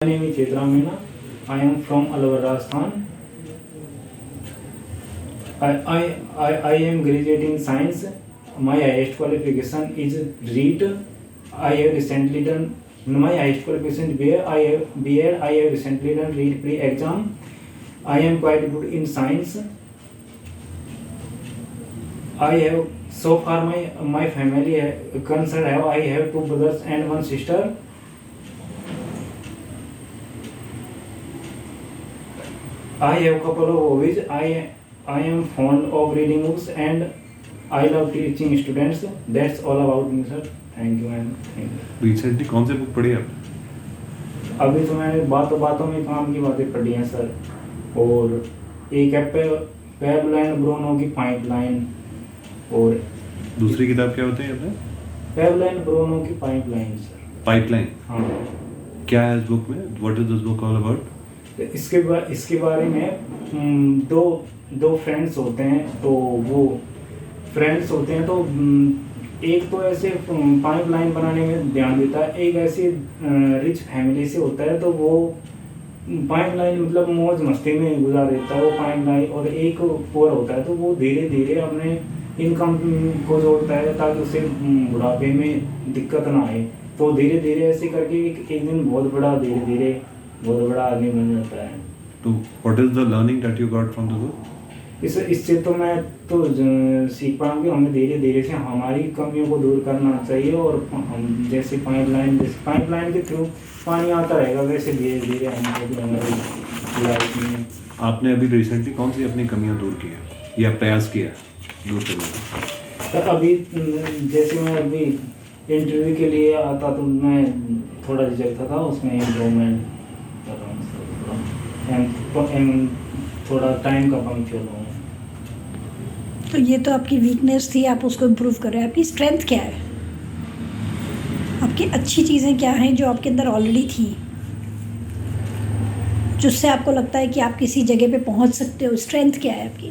My name is Chetra Meena. I am from Alwar, Rajasthan. I am graduating science. My highest qualification is REIT. I have recently done my highest qualification B.Ed. I have recently done REIT pre-exam. I am quite good in science. I have so far my family concerned. I have 2 brothers and 1 sister. I have couple of hobbies. I am fond of reading books and I love teaching students. That's all about me, sir. Thank you, man. Thank you. Recently कौन से book पढ़ी आपने? अभी तो मैंने बातों में काम की बातें पढ़ी हैं सर, और एक है पेब्लो एंड ब्रोनो की पाइपलाइन, और दूसरी किताब क्या होती है आपने? पेब्लो एंड ब्रोनो की पाइपलाइन सर। पाइपलाइन? हाँ। क्या है इस बुक में? What is this book all about? इसके बारे में दो फ्रेंड्स होते हैं, तो वो फ्रेंड्स होते हैं तो एक तो ऐसे पाइपलाइन बनाने में ध्यान देता है, एक ऐसी रिच फैमिली से होता है तो वो पाइपलाइन मतलब मौज मस्ती में गुजार देता है वो पाइपलाइन, और एक पुअर होता है तो वो धीरे धीरे अपने इनकम को जोड़ता है ताकि उसे बुढ़ापे में दिक्कत ना आए। तो धीरे धीरे ऐसे करके एक दिन बहुत बड़ा आदमी बन जाता है। तो what is the learning that you got from the book? इससे तो मैं तो सीख पाऊँ कि हमें धीरे धीरे से हमारी कमियों को दूर करना चाहिए, और हम जैसे पाइपलाइन के थ्रू पानी आता रहेगा वैसे धीरे धीरे हमको हमारी लाइफ में। आपने अभी रिसेंटली कौन सी अपनी कमियां दूर की है या प्रयास किया दूर करने का? तो अभी जैसे मैं अभी इंटरव्यू के लिए आता तो मैं थोड़ा झिझकता था, उसमें इम्प्रूवमेंट कर रहा हूँ, थोड़ा टाइम का पंक्चुअल हूँ। तो ये तो आपकी वीकनेस थी, आप उसको इम्प्रूव कर रहे हैं। आपकी स्ट्रेंथ क्या है? आपकी अच्छी चीज़ें क्या हैं जो आपके अंदर ऑलरेडी थी, जिससे आपको लगता है कि आप किसी जगह पे पहुंच सकते हो? स्ट्रेंथ क्या है आपकी?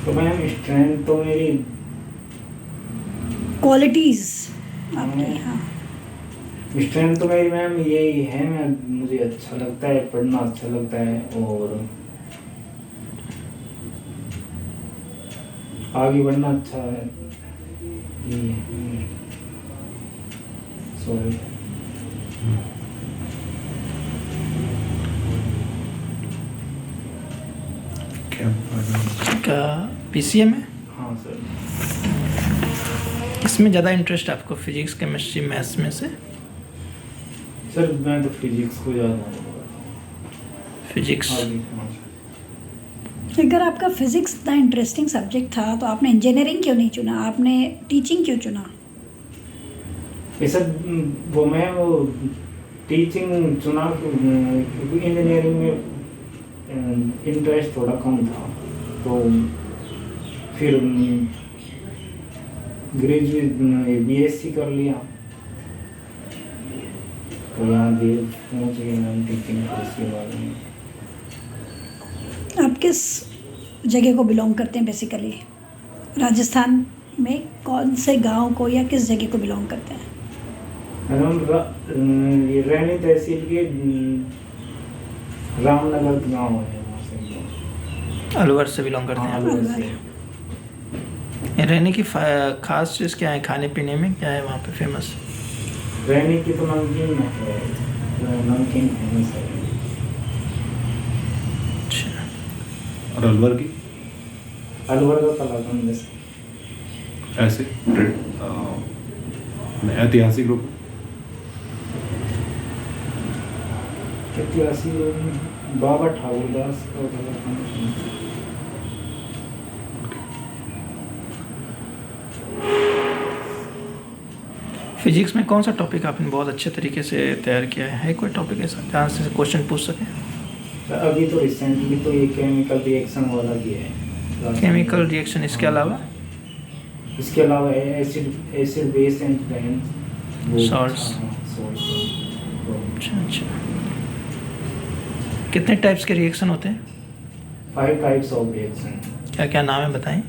तो मैम स्ट्रेंथ तो मेरी क्वालिटीज़ आपकी। हाँ, स्ट्रेंथ तो मेरी मैम यही है, मुझे अच्छा लगता है पढ़ना, अच्छा लगता है और आगे बढ़ना अच्छा है। सॉरी। क्या पीसीएम है? हाँ सर। इसमें ज़्यादा इंटरेस्ट आपको फिजिक्स, केमिस्ट्री, मैथ्स में से? सर मैं तो फिजिक्स को ज़्यादा फिजिक्स। अगर आपका फिज़िक्स इतना इंटरेस्टिंग सब्जेक्ट था तो आपने इंजीनियरिंग क्यों नहीं चुना? आपने टीचिंग क्यों चुना? ये सर वो टीचिंग चुना क्योंकि इंजीनियरिंग में इंटरेस्ट थोड़ा कम था, तो फिर ग्रेजुएट बीएससी कर लिया, तो यहाँ भी पहुँच गए मैम टीचिंग कोर्स के बारे में। आप किस जगह को बिलोंग करते हैं बेसिकली? राजस्थान में कौन से गांव को या किस जगह को बिलोंग करते हैं? ये रैनी तहसील के रामनगर गाँव है, वहाँ से। अलवर से बिलोंग करते हैं हाँ, आप? अलवर से। ये रहने की खास चीज़ क्या है? खाने पीने में क्या है वहाँ पे फेमस? रहने की तो नमकीन है, नमकीन फेमस है। अच्छा। और अलवर की? अलवर का कलाकंद जैसे ऐसे ऐतिहासिक रूप ऐतिहासिक बाबा ठाकुरदास का कलाकंद। फिजिक्स में कौन सा टॉपिक आपने बहुत अच्छे तरीके से तैयार किया है कोई टॉपिक ऐसा जहाँ से क्वेश्चन पूछ सके? अभी तो रिसेंटली तो ये केमिकल रिएक्शन वाला किया है। केमिकल रिएक्शन, इसके अलावा? इसके अलावा acid base and plains, salts. अच्छा। कितने टाइप्स के रिएक्शन होते हैं? 5 टाइप्स ऑफ रिएक्शन। क्या क्या नाम है बताएं?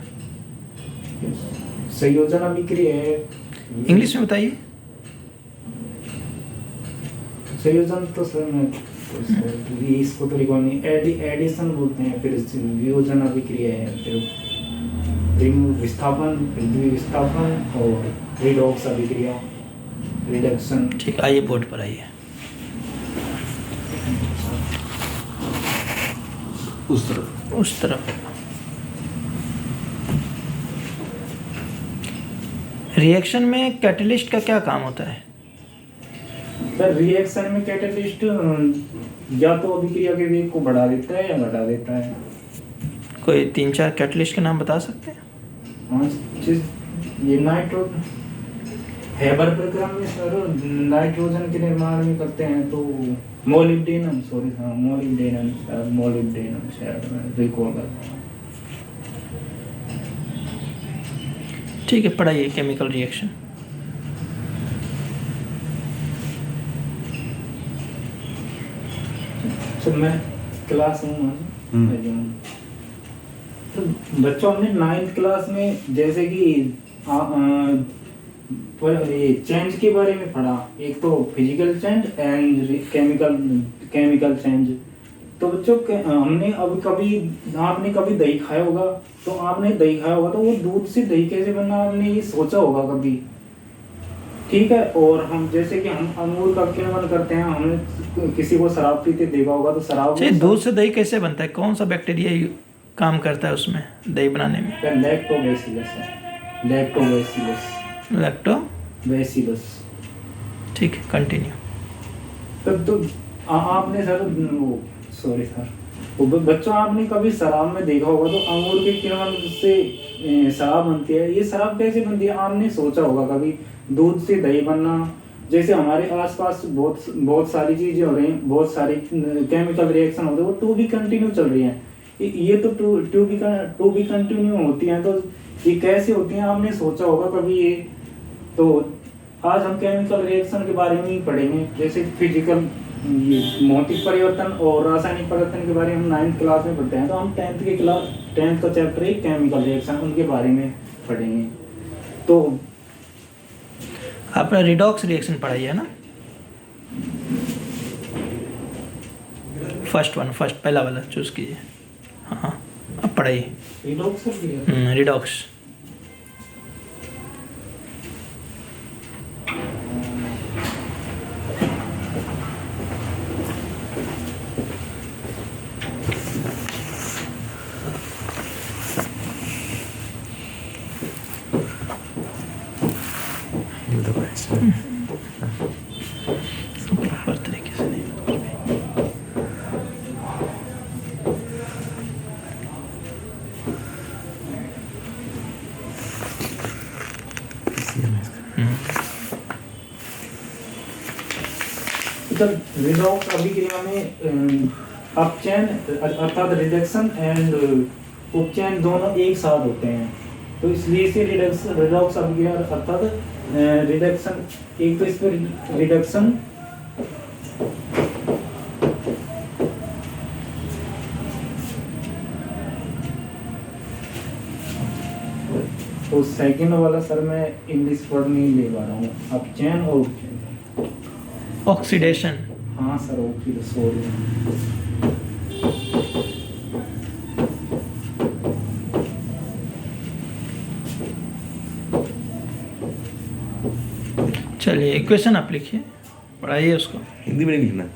संयोजन अभिक्रिया है, इंग्लिश में बताइए। संयोजन तो सर मैं तो सर ये इसको तो रिकॉल नहीं, एडिशन बोलते हैं, फिर वियोजन अभिक्रिया है, फिर विस्थापन, फिर विस्थापन और रिडॉक्स अभिक्रिया, रिडक्शन। ठीक, आइए बोर्ड पर आइए। उस तरफ उस तरफ रिएक्शन में कैटलिस्ट का क्या काम होता है? सर रिएक्शन में कैटलिस्ट या तो अभिक्रिया के वेग को बढ़ा देता है या घटा देता है। कोई 3-4 कैटलिस्ट के नाम बता सकते हैं? हाँ, ये हेबर प्रक्रम में सर नाइट्रोजन के निर्माण में करते हैं, तो मोलिब्डेनम, सॉरी हाँ मोलिब्डेनम शायद रिकॉल करता हूँ। ठीक है, पढ़ाइए केमिकल रिएक्शन। सर मैं क्लास हूँ तो बच्चों हमने 9th क्लास में जैसे कि ये चेंज के बारे में पढ़ा, एक तो physical change and chemical change. तो बच्चों हमने अब कभी आपने कभी दही खाया होगा, तो आपने दही खाया होगा तो वो दूध से दही कैसे बनना आपने ये सोचा होगा कभी, ठीक है। और हम जैसे कि हम अंगूर का किण्वन करते हैं, हमने किसी को शराब पीते देखा होगा, तो शराब दूध से दही कैसे बनता है? कौन सा बैक्टीरिया काम करता है उसमें दही बनाने में? लैक्टोबैसिलस है, लैक्टोबैसिलस। ठीक है, कंटिन्यू। तब तो आपने सर सॉरी सर वो बच्चों आपने कभी शराब में देखा होगा तो अंगूर के किण्वन से शराब बनती है। ये शराब कैसे बनती है आपने सोचा होगा कभी? दूध से दही बनना, जैसे हमारे आसपास बहुत सारी चीजें हो रही हैं, बहुत सारी केमिकल रिएक्शन होते हैं, वो टू बी कंटिन्यू चल रही हैं। ये तो टू बी कंटिन्यू होती हैं, तो ये कैसे होती हैं आपने सोचा होगा कभी ये? तो आज हम केमिकल रिएक्शन के बारे में ही पढ़ेंगे, जैसे फिजिकल ये भौतिक परिवर्तन और रासायनिक परिवर्तन के बारे में हम 9th क्लास में पढ़ते हैं, तो हम 10th का चैप्टर है केमिकल रिएक्शन, उनके बारे में पढ़ेंगे। तो आपने रिडॉक्स रिएक्शन पढ़ाई है ना? फर्स्ट पहला वाला चूज कीजिए। हाँ, अब पढ़ाइए रिडॉक्स। प्रॉपर तरीके से नहीं। रिडॉक्स अभिक्रिया में अपचयन अर्थात रिडक्शन एंड उपचयन दोनों एक साथ होते हैं, तो इसलिए से रिडॉक्स अभिक्रिया अर्थात रिडक्शन, एक तो इस पर रिडक्शन तो सेकंड वाला सर मैं इंग्लिश वर्ड नहीं ले पा रहा हूँ, अपचयन और उपचयन। ऑक्सीडेशन। हाँ सर सॉरी। चलिए इक्वेशन आप लिखिए, पढ़ाइए उसको। हिंदी में नहीं लिखना।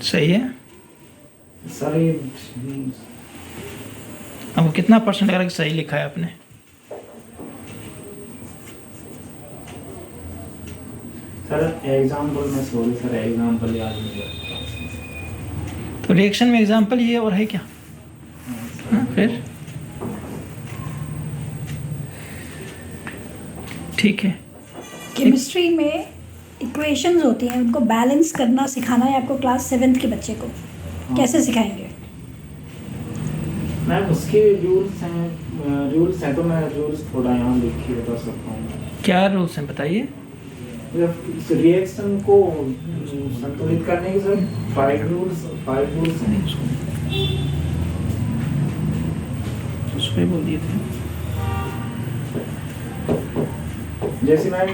सही है। सर ये आपको कितना परसेंट लग रहा है कि सही लिखा है आपने? सर एग्जाम्पल में सॉरी सर एग्जाम्पल याद नहीं है। तो रिएक्शन में एग्जाम्पल ये और है क्या? हाँ, फिर ठीक है। केमिस्ट्री में इक्वेशंस होती हैं, उनको बैलेंस करना सिखाना है आपको क्लास 7th के बच्चे को। कैसे सिखाएंगे? मैम उसके रूल्स हैं तो मैं रूल्स थोड़ा यहाँ लिख के बता सकता हूँ। क्या रूल्स हैं बताइए। रिएक्शन को संतुलित करने के सर 5 रूल्स हैं। उसमें बोल दिए थे। जैसे मैम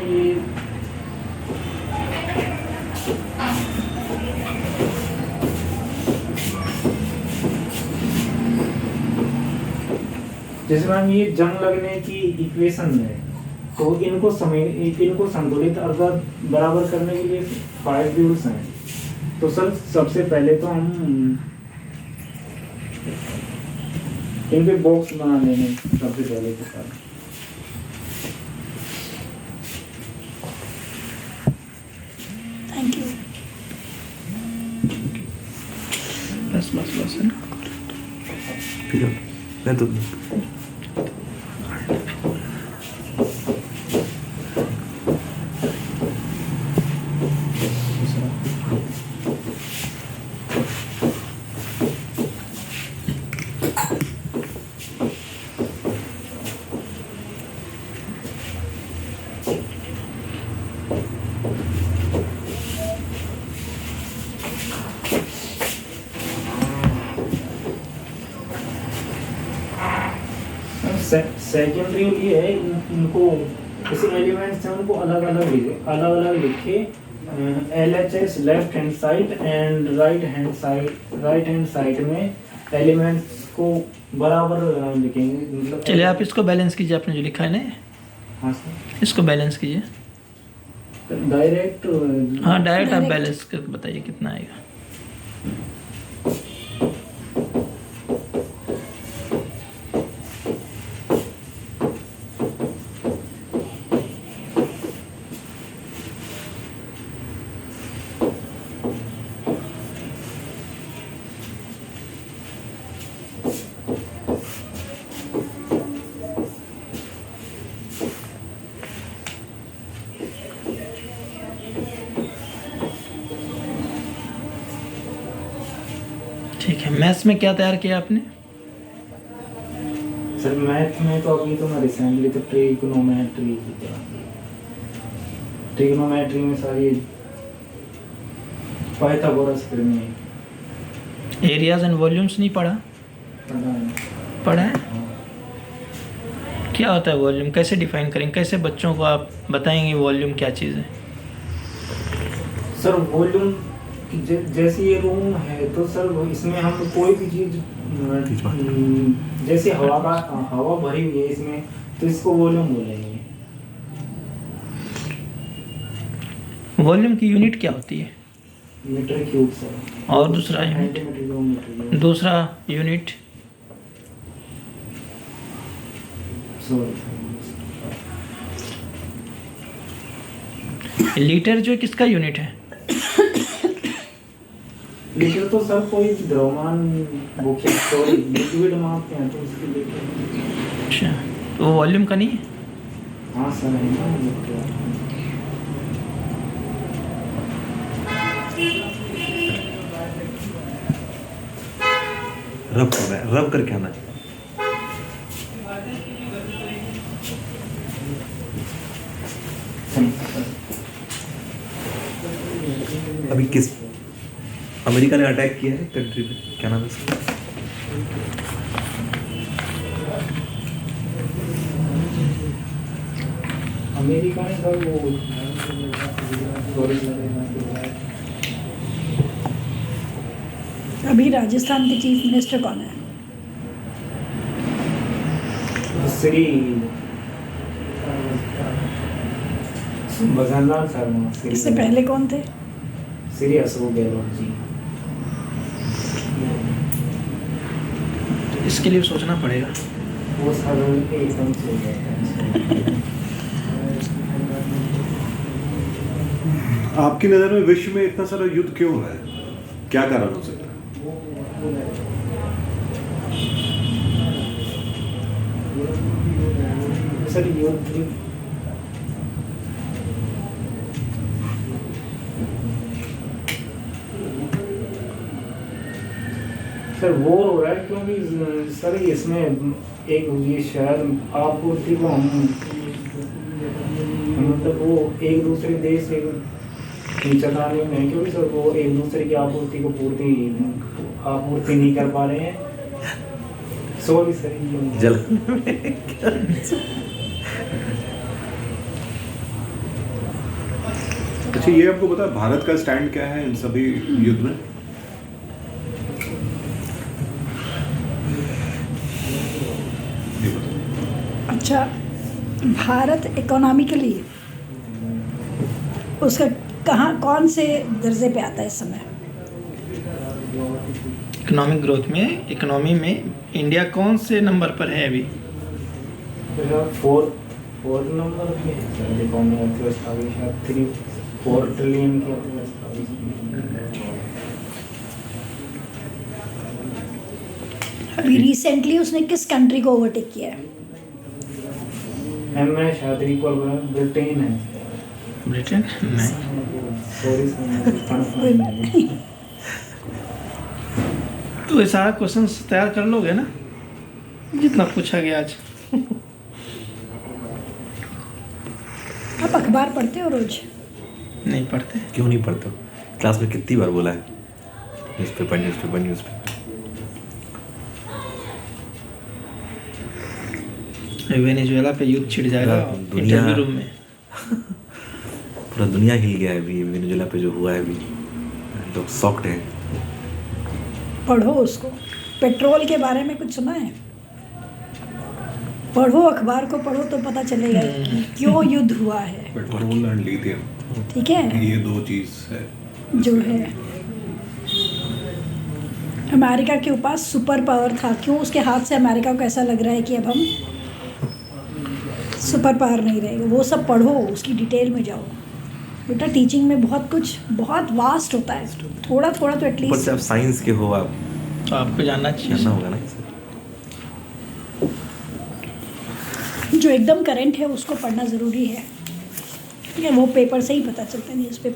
ये जंग लगने की इक्वेशन है, तो इनको संतुलित अर्थात बराबर करने के लिए 5 रूल्स हैं। तो सर सबसे पहले तो हम इन पे बॉक्स बना लेंगे सबसे पहले तो सर। Thank you. बस है ना। फिर मैं तो सेकेंड रूल ये है इनको किसी एलिमेंट्स हैं उनको अलग अलग लिखे। LHS left hand side and right hand side में एलिमेंट्स को बराबर लिखेंगे। मतलब चलिए आप इसको बैलेंस कीजिए, आपने जो लिखा है ना। हाँ सर इसको बैलेंस कीजिए। डायरेक्ट हाँ डायरेक्ट आप Direct। बैलेंस करके बताइए कितना आएगा। ठीक है। मैथ्स में क्या तैयार किया आपने? सर मैथ में तो अभी तो मैं रिसेंटली तो ट्रिग्नोमेट्री में सारी पाइथागोरस प्रमेय एरियाज एंड वॉल्यूम्स नहीं पढ़ा? पढ़ा है। क्या होता है वॉल्यूम, कैसे डिफाइन करेंगे, कैसे बच्चों को आप बताएंगे वॉल्यूम क्या चीज़ है? सर वॉल्यूम जैसे ये रूम है तो सर इसमें हम कोई भी चीज जैसे हवा भरी हुई है इसमें तो इसको वॉल्यूम बोलेंगे। वॉल्यूम की यूनिट क्या होती है? Metre cube sir. और दूसरा यूनिट? सेंटीमीटर दूसरा यूनिट? लीटर जो है किसका यूनिट है? लीटर तो सर कोई द्रव्यमान लिक्विड मापते हैं तो उसके लिए। अच्छा, तो वॉल्यूम का नहीं है? हाँ सर है ना। रब कर रहा है, रब करके आना है। अभी किस अमेरिका ने अटैक किया है कंट्री पे, क्या नाम है इसका? अमेरिका ने सर वो अभी राजस्थान के चीफ मिनिस्टर कौन है? श्री भजनलाल शर्मा। इससे पहले कौन थे? श्री अशोक गहलोत जी। इसके लिए सोचना पड़ेगा। वो सर एकदम से हो जाता है। आपकी नज़र में विश्व में इतना सारा युद्ध क्यों हो रहा है, क्या कारण हो सकता है? सर युद्ध सर वॉर हो रहा है क्योंकि सर इसमें एक ये शहर आपूर्ति को हम मतलब वो एक दूसरे देश से चलाने में है, क्योंकि सर वो एक दूसरे की आपूर्ति को आपूर्ति नहीं कर पा रहे हैं। सॉरी सर ये जल अच्छा, ये आपको पता है भारत का स्टैंड क्या है इन सभी युद्ध में? ये बताओ। अच्छा, भारत इकोनॉमिकली उसका कहाँ कौन से दर्जे पे आता है इस समय? इकोनॉमिक ग्रोथ में, इकोनॉमी में इंडिया कौन से नंबर पर है अभी? फोर्थ नंबर पे है सर इकोनॉमी अर्थव्यवस्था भी शायद 4 ट्रिलियन की अर्थव्यवस्था भी। अभी रिसेंटली उसने किस कंट्री को ओवरटेक किया है? मैं शायद इक्वल ब्रिटेन है। ब्रिटेन? नहीं। सॉरी सर तो ये सारा क्वेश्चन तैयार कर लोगे ना, जितना पूछा गया आज? आप अखबार पढ़ते हो रोज? नहीं पढ़ते। क्यों नहीं पढ़ते हो? क्लास में कितनी बार बोला है न्यूज़पेपर न्यूज़पेपर न्यूज़पेपर। वेनेजुएला पे युद्ध छिड़ जाएगा दुनिया- इंटरव्यू रूम में। पूरा दुनिया हिल गया है अभी वेनेजुएला पे जो हुआ है, अभी लोग शॉक्ड हैं। पढ़ो उसको। पेट्रोल के बारे में कुछ सुना है? पढ़ो, अखबार को पढ़ो तो पता चलेगा कि क्यों युद्ध हुआ है। पेट्रोल एंड लिथियम, ठीक है, ये दो चीज है जो है अमेरिका के पास सुपर पावर था। क्यों उसके हाथ से अमेरिका को ऐसा लग रहा है कि अब हम सुपर पावर नहीं रहेगा? वो सब पढ़ो, उसकी डिटेल में जाओ बेटा। टीचिंग में बहुत कुछ बहुत वास्ट होता है, थोड़ा थोड़ा तो ऊपर से एटलीस्ट आप साइंस के हो, आप तो आपको जानना चाहिए। जानना होगा ना ये सब। जो एकदम करंट है उसको पढ़ना ज़रूरी है। ठीक है, वो पेपर से ही पता चलता है, न्यूज़पेपर